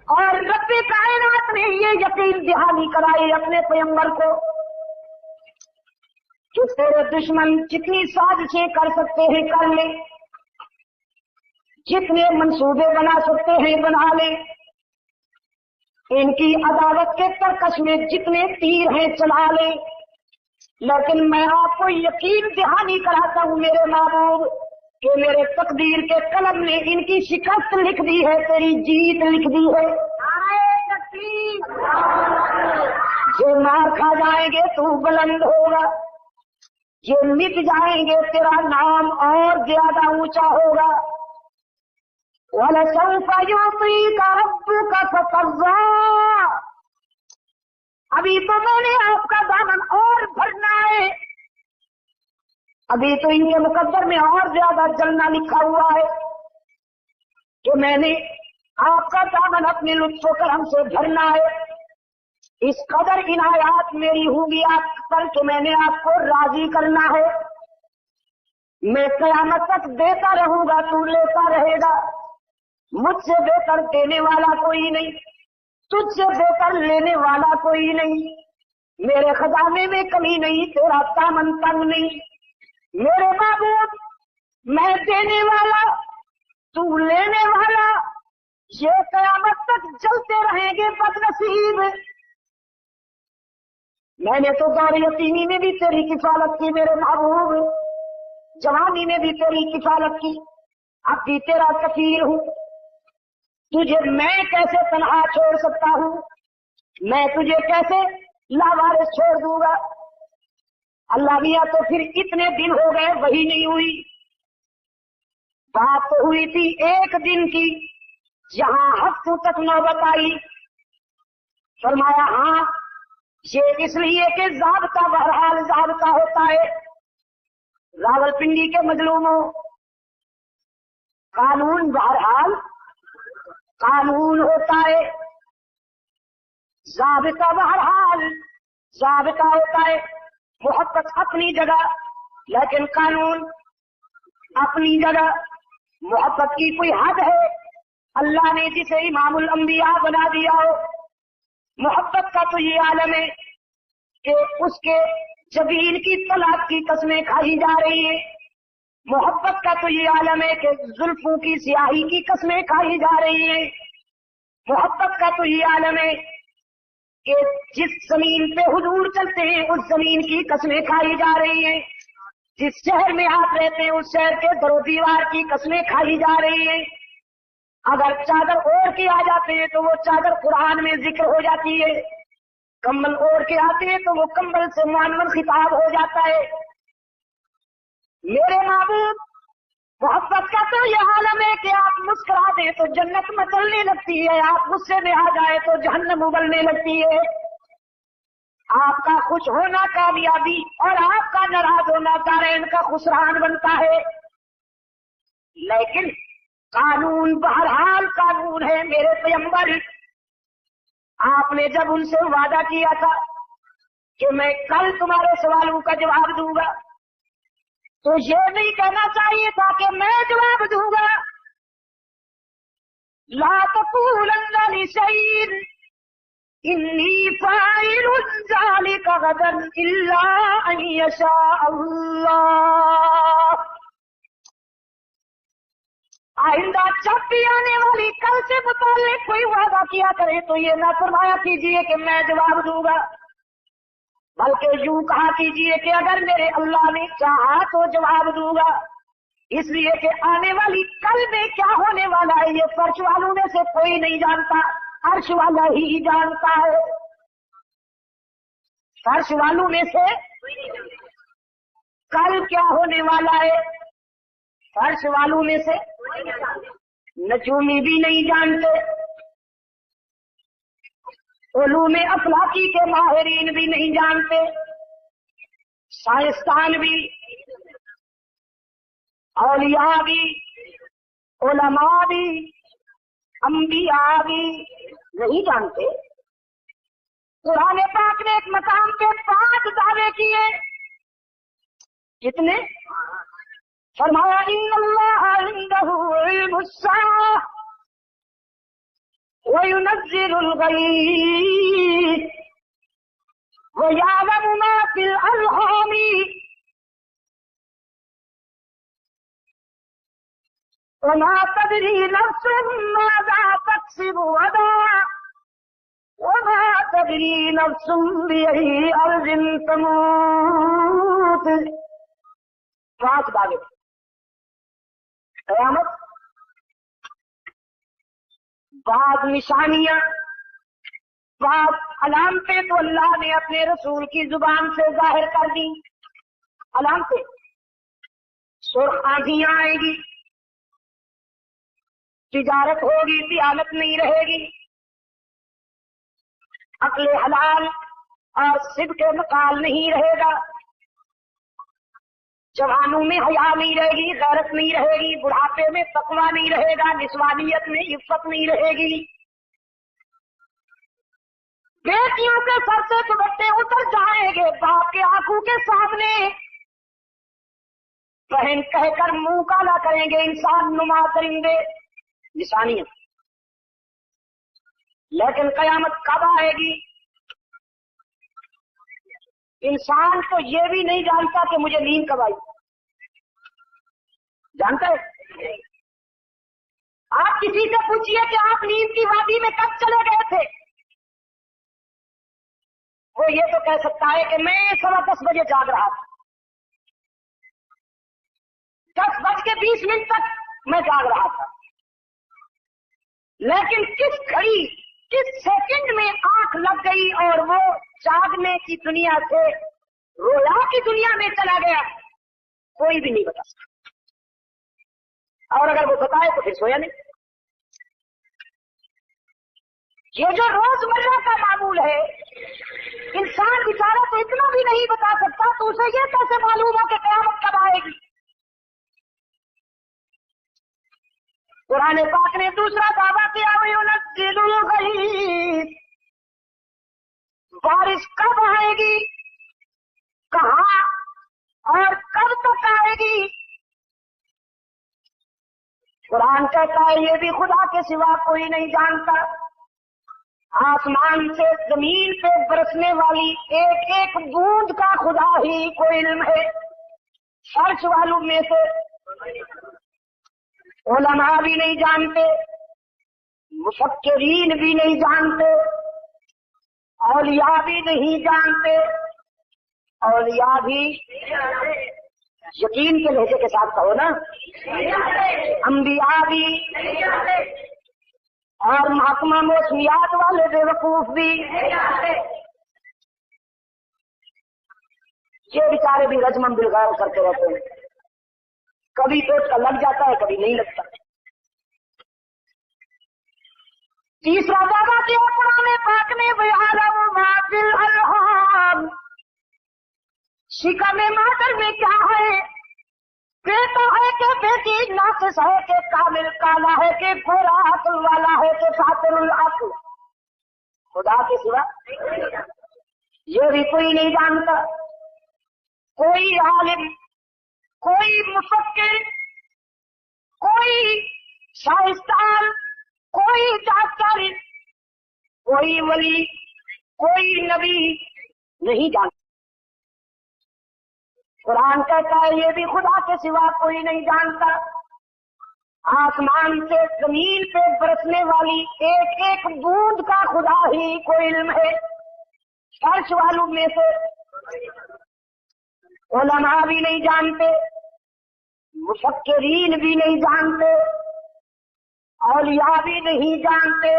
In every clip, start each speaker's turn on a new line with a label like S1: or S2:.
S1: اور رب کائنات نے یہ یقین دہانی کرائی اپنے پیغمبر کو کہ تیرے دشمن جتنی سازشیں کر سکتے ہیں کر لیں، جتنے منصوبے بنا سکتے ہیں بنا لیں، ان کی عداوت کے ترکش میں جتنے تیر ہیں چلا لیں، لیکن میں آپ کو یقین دہانی کراتا ہوں میرے محبوب کہ میرے تقدیر کے قلم نے ان کی شکست لکھ دی ہے، تیری جیت لکھ دی ہے۔ جو مار کھا جائیں گے تو بلند ہوگا، جو مٹ جائیں گے تیرا نام اور زیادہ اونچا ہوگا۔ وَلَسَوْفَ يُعْطِيكَ رَبُّكَ فَتَرْضَىٰ، ابھی تو میں نے آپ کا دامن اور بھرنا ہے، ابھی تو ان کے مقدر میں اور زیادہ جلنا لکھا ہوا ہے کہ میں نے آپ کا دامن اپنے لطف و کرم سے بھرنا ہے۔ اس قدر عنایات میری ہوں گی آپ پر کہ میں نے آپ کو راضی کرنا ہے۔ میں قیامت تک دیتا رہوں گا، تو لیتا رہے گا، مجھ سے بہتر دینے والا کوئی نہیں، تجھ سے بہتر لینے والا کوئی نہیں، میرے خزانے میں کمی نہیں، تیرا دامن تنگ نہیں، میرے محبوب میں دینے والا تو لینے والا، یہ قیامت تک چلتے رہیں گے بد نصیب۔ میں نے تو دور یتیمی میں بھی تیری کفالت کی میرے محبوب، جوانی میں بھی تیری کفالت کی، اب بھی تیرا کفیل ہوں، تجھے میں کیسے تنہا چھوڑ سکتا ہوں، میں تجھے کیسے لاوارث چھوڑ دوں گا۔ اللہ میاں تو پھر اتنے دن ہو گئے وہی نہیں ہوئی، بات تو ہوئی تھی ایک دن کی، جہاں ہفتوں تک نوبت آئی، فرمایا ہاں یہ اس لیے کہ ضابطہ بہرحال ضابطہ ہوتا ہے، راول پنڈی کے مظلوموں، قانون بہرحال قانون ہوتا ہے، ضابطہ بہرحال ضابطہ ہوتا ہے، محبت اپنی جگہ لیکن قانون اپنی جگہ۔ محبت کی کوئی حد ہے؟ اللہ نے جسے امام الانبیاء بنا دیا ہو، محبت کا تو یہ عالم ہے کہ اس کے جبین کی طلاق کی قسمیں کھائی جا رہی ہیں، محبت کا تو یہ عالم ہے کہ زلفوں کی سیاہی کی قسمیں کھائی جا رہی ہیں، محبت کا تو یہ عالم ہے کہ جس زمین پہ حضور چلتے ہیں اس زمین کی قسمیں کھائی جا رہی ہیں، جس شہر میں آپ رہتے ہیں اس شہر کے در و دیوار کی قسمیں کھائی جا رہی ہیں، اگر چادر اوڑھ کے آ جاتے ہیں تو وہ چادر قرآن میں ذکر ہو جاتی ہے، کمبل اوڑھ کے آتے ہیں تو وہ کمبل سے معنون خطاب ہو جاتا ہے۔ میرے محبوب محبت کا تو یہ عالم ہے کہ آپ مسکرا دیں تو جنت مچلنے لگتی ہے، آپ غصے میں آ جائے تو جہنم ابلنے لگتی ہے، آپ کا خوش ہونا کامیابی اور آپ کا ناراض ہونا دارین کا خسران بنتا ہے، لیکن قانون بہرحال قانون ہے۔ میرے پیغمبر آپ نے جب ان سے وعدہ کیا تھا کہ میں کل تمہارے سوالوں کا جواب دوں گا تو یہ نہیں کہنا چاہیے تھا کہ میں جواب دوں گا، لا تقولن لشيء انی فاعل ذلك غدا الا ان یشاء اللہ۔ آئندہ جب بھی آنے والی کل سے متعلق کوئی وعدہ کیا کرے تو یہ نہ فرمایا کیجیے کہ میں جواب دوں گا، بلکہ یوں کہا کیجیے کہ اگر میرے اللہ نے چاہا تو جواب دوں گا، اس لیے کہ آنے والی کل میں کیا ہونے والا ہے یہ فرش والوں میں سے کوئی نہیں جانتا، عرش والا ہی جانتا ہے، فرش والوں میں سے کل کیا ہونے والا ہے فرش والوں میں سے نجومی بھی نہیں جانتے، علوم افلاکی کے ماہرین بھی نہیں جانتے، سائنسدان بھی، اولیاء بھی، علماء بھی، انبیاء بھی نہیں جانتے۔ قرآن پاک نے ایک مقام کے 5 دعوے کیے، کتنے؟ فرمایا ان اللہ عنده علم الساعہ وَيُنَزِّلُ الْغَيْثَ وَيَعْلَمُ مَا فِي الْأَرْحَامِ وَمَا تَدْرِي نَفْسٌ مَاذَا تَكْسِبُ غَدًا وَمَا تَدْرِي نَفْسٌ بِأَيِّ أَرْضٍ تَمُوتُ. 5 باتیں. قیامت، بعض نشانیاں، بعض علامتیں تو اللہ نے اپنے رسول کی زبان سے ظاہر کر دی. علامتیں: سرخ آندھیاں آئیں گی، تجارت ہوگی، دیانت نہیں رہے گی، عقل حلال اور صدق مقال نہیں رہے گا، جوانوں میں حیا نہیں رہے گی، غیرت نہیں رہے گی، بڑھاپے میں تقویٰ نہیں رہے گا، نسوانیت میں عفت نہیں رہے گی، بیٹیوں کے سر سے دوپٹے اتر جائیں گے، باپ کے آنکھوں کے سامنے بہن کہہ کر منہ کالا کریں گے انسان نما درندے. نشانیاں. لیکن قیامت کب آئے گی؟ انسان تو یہ بھی نہیں جانتا کہ مجھے نیند کب آئی. جانتا ہے؟ آپ کسی سے پوچھئے کہ آپ نیند کی وادی میں کب چلے گئے تھے، وہ یہ تو کہہ سکتا ہے کہ میں 10:15 بجے جاگ رہا تھا، 10:20 تک میں جاگ رہا تھا. لیکن کس گھڑی، کس سیکنڈ میں آنکھ لگ گئی اور وہ جاگنے کی دنیا سے رویا کی دنیا میں چلا گیا، کوئی بھی نہیں بتا سکتا. اور اگر وہ بتائے تو پھر سویا نہیں. یہ جو روزمرہ کا معمول ہے، انسان بیچارہ تو اتنا بھی نہیں بتا سکتا، تو اسے یہ کیسے معلوم ہو کہ قیامت کب آئے گی؟ قرآن پاک نے دوسرا دعویٰ کیا، وَيُنَزِّلُ الْغَيْثَ. بارش کب آئے گی، کہاں اور کب تک آئے گی؟ قرآن کہتا ہے یہ بھی خدا کے سوا کوئی نہیں جانتا. آسمان سے زمین پہ برسنے والی ایک ایک بوند کا خدا ہی کو علم ہے. فرش والوں میں سے علماء بھی نہیں جانتے، مفکرین بھی نہیں جانتے، اولیاء بھی نہیں جانتے. اولیاء بھی یقین کے لہجے کے ساتھ کہو نا، انبیاء بھی، اور محکمہ موسمیات والے بے وقوف بھی. یہ بیچارے بھی رجمن بالغور کرتے رہتے ہیں، کبھی تو اس کا لگ جاتا ہے، کبھی نہیں لگتا. تیسرا دعویٰ کیا قرآن پاک نے، وَيَعْلَمُ مَا فِي الْأَرْحَامِ. شکم مادر میں کیا ہے، بیٹا ہے کہ بیٹی، ناقص ہے کہ کامل، کالا ہے کہ گورا، عقل والا ہے کہ فاطر العقل. خدا کے سوا یہ بھی کوئی نہیں جانتا. کوئی عالم، کوئی مفکر، کوئی سائنسدان، کوئی ڈاکٹر، کوئی ولی، کوئی نبی نہیں جانتا. قرآن کہتا ہے یہ بھی خدا کے سوا کوئی نہیں جانتا. آسمان سے زمین پہ برسنے والی ایک ایک بوند کا خدا ہی کو علم ہے. فرش والوں میں سے علماء بھی نہیں جانتے، مفکرین بھی نہیں جانتے، اولیاء بھی نہیں جانتے.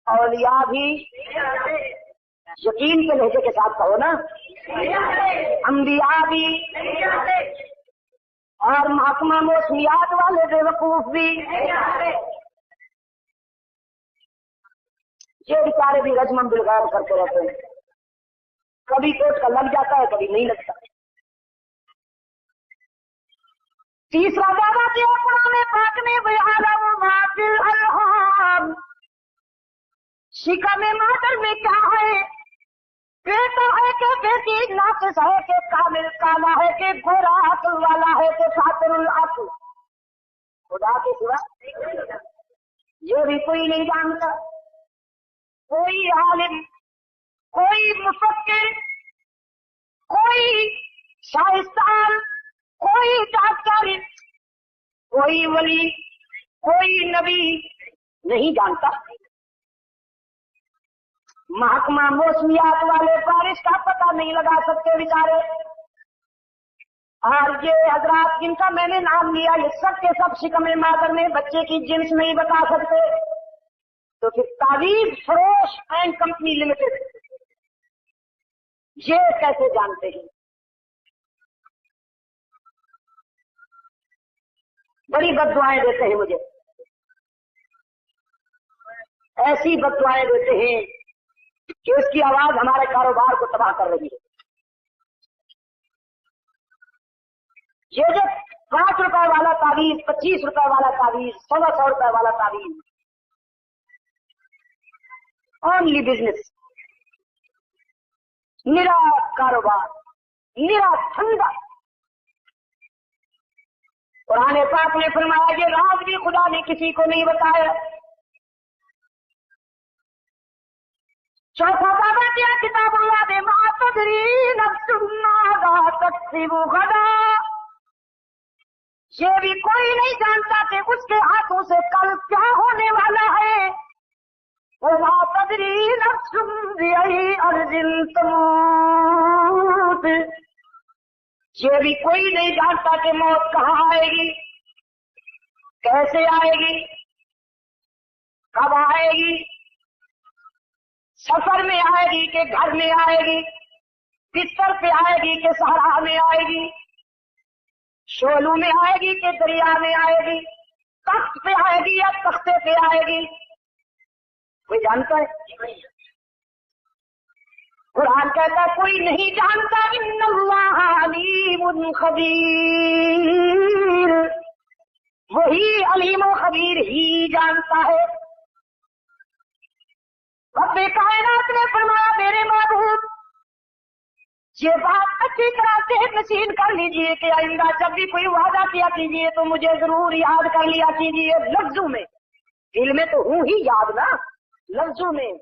S1: اولیاء بھی یقین کے لہجے کے ساتھ کہو نا، انبیاء بھی، اور محکمہ موسمیات والے بے وقوف بھی. یہ بیچارے بھی رجمن بالغور کرتے رہتے ہیں، کبھی تو اس کا لگ جاتا ہے، کبھی نہیں لگتا. تیسرا دعویٰ کیا قرآن پاک نے، وَيَعْلَمُ مَا فِي الْأَرْحَامِ. شکم مادر میں کیا ہے، بیٹا ہے کہ بیٹی، ناقص ہے کہ کامل، کالا ہے کہ گورا، عقل والا ہے کہ فاطر العقل. خدا کے سوا یہ بھی کوئی نہیں جانتا. کوئی عالم، کوئی مفکر، کوئی شائستان، کوئی ڈاکٹر، کوئی ولی، کوئی نبی نہیں جانتا. محکمہ موسمیات والے بارش کا پتہ نہیں لگا سکتے بیچارے. اور یہ حضرات جن کا میں نے نام لیا یہ سب کے سب شکم مادر میں بچے کی جنس نہیں بتا سکتے. تو پھر تعویذ فروش اینڈ کمپنی لمیٹڈ یہ کیسے جانتے ہیں؟ بڑی بد دعائیں دیتے ہیں مجھے، ایسی بد دعائیں دیتے ہیں کہ اس کی آواز ہمارے کاروبار کو تباہ کر رہی ہے. یہ جو 5 روپے والا تعویذ، 25 روپے والا تعویذ، 100 روپے والا تعویذ، اونلی بزنس، میرا کاروبار، میرا دھندا. قرآن پاک نے فرمایا یہ راز بھی خدا نے کسی کو نہیں بتایا. چوتھا بابا کیا کتاب اللہ دے ما تدری نفس ماذا تکسب غدا. یہ بھی کوئی نہیں جانتا کہ اس کے ہاتھوں سے کل کیا ہونے والا ہے. وما تدری نفس بأي أرض تموت. یہ بھی کوئی نہیں جانتا کہ موت کہاں آئے گی، کیسے آئے گی، کب آئے گی، سفر میں آئے گی کہ گھر میں آئے گی، بستر پہ آئے گی کہ صحرا میں آئے گی، شولوں میں آئے گی کہ دریا میں آئے گی، تخت پہ آئے گی یا تختے پہ آئے گی، کوئی جانتا ہے؟ قرآن کہتا ہے کوئی نہیں جانتا. ان اللہ علیم خبیر، وہی علیم و خبیر ہی جانتا ہے. رب کائنات نے فرمایا میرے محبوب یہ بات اچھی طرح سے نشین کر لیجئے کہ آئندہ جب بھی کوئی وعدہ کیا کیجئے تو مجھے ضرور یاد کر لیا کیجئے لفظوں میں. دل میں تو ہوں ہی یاد نا، لفظوں میں